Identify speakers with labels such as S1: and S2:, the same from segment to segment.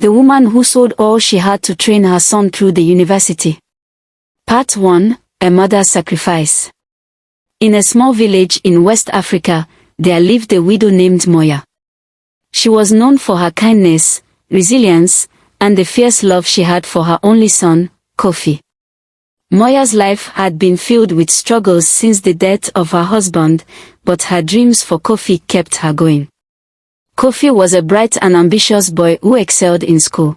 S1: The woman who sold all she had to train her son through the university. Part 1. A mother's sacrifice. In a small village in West Africa, there lived a widow named Moya. She was known for her kindness, resilience, and the fierce love she had for her only son, Kofi. Moya's life had been filled with struggles since the death of her husband, but her dreams for Kofi kept her going. Kofi was a bright and ambitious boy who excelled in school.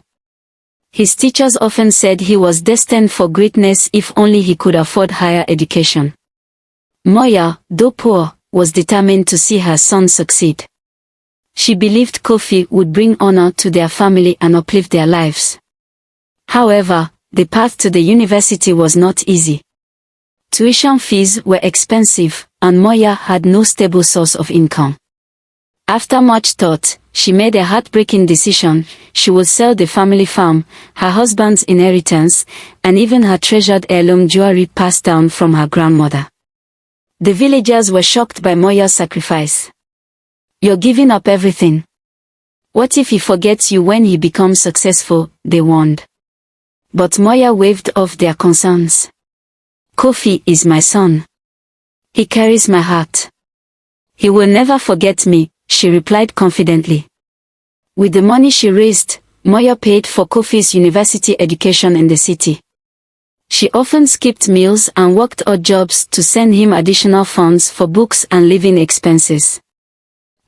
S1: His teachers often said he was destined for greatness if only he could afford higher education. Moya, though poor, was determined to see her son succeed. She believed Kofi would bring honor to their family and uplift their lives. However, the path to the university was not easy. Tuition fees were expensive, and Moya had no stable source of income. After much thought, she made a heartbreaking decision. She would sell the family farm, her husband's inheritance, and even her treasured heirloom jewelry passed down from her grandmother. The villagers were shocked by Moya's sacrifice. "You're giving up everything. What if he forgets you when he becomes successful?" they warned. But Moya waved off their concerns. "Kofi is my son. He carries my heart. He will never forget me," she replied confidently. With the money she raised, Moya paid for Kofi's university education in the city. She often skipped meals and worked odd jobs to send him additional funds for books and living expenses.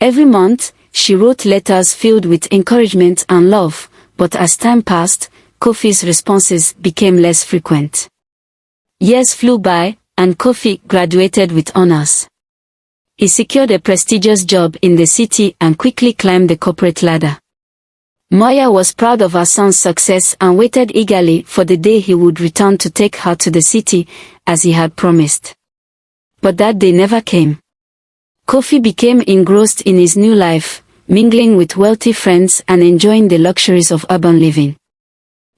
S1: Every month, she wrote letters filled with encouragement and love, but as time passed, Kofi's responses became less frequent. Years flew by, and Kofi graduated with honors. He secured a prestigious job in the city and quickly climbed the corporate ladder. Moya was proud of her son's success and waited eagerly for the day he would return to take her to the city, as he had promised. But that day never came. Kofi became engrossed in his new life, mingling with wealthy friends and enjoying the luxuries of urban living.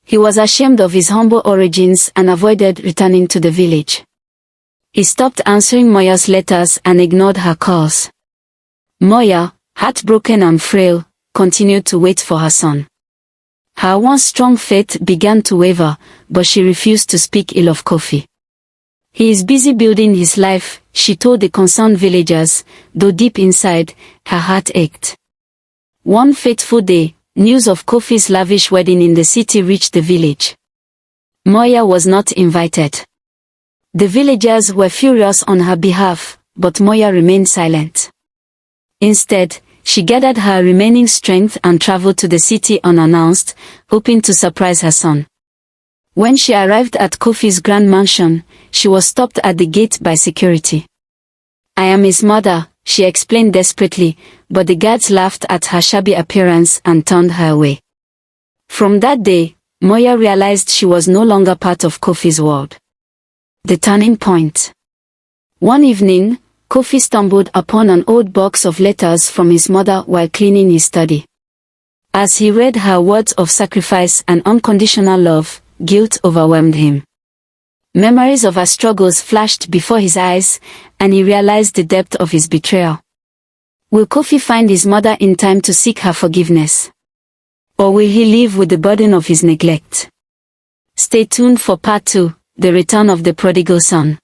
S1: He was ashamed of his humble origins and avoided returning to the village. He stopped answering Moya's letters and ignored her calls. Moya, heartbroken and frail, continued to wait for her son. Her once strong faith began to waver, but she refused to speak ill of Kofi. "He is busy building his life," she told the concerned villagers, though deep inside, her heart ached. One fateful day, news of Kofi's lavish wedding in the city reached the village. Moya was not invited. The villagers were furious on her behalf, but Moya remained silent. Instead, she gathered her remaining strength and traveled to the city unannounced, hoping to surprise her son. When she arrived at Kofi's grand mansion, she was stopped at the gate by security. "I am his mother," she explained desperately, but the guards laughed at her shabby appearance and turned her away. From that day, Moya realized she was no longer part of Kofi's world. The turning point. One evening, Kofi stumbled upon an old box of letters from his mother while cleaning his study. As he read her words of sacrifice and unconditional love, guilt overwhelmed him. Memories of her struggles flashed before his eyes, and he realized the depth of his betrayal. Will Kofi find his mother in time to seek her forgiveness? Or will he live with the burden of his neglect? Stay tuned for part 2, the return of the prodigal son.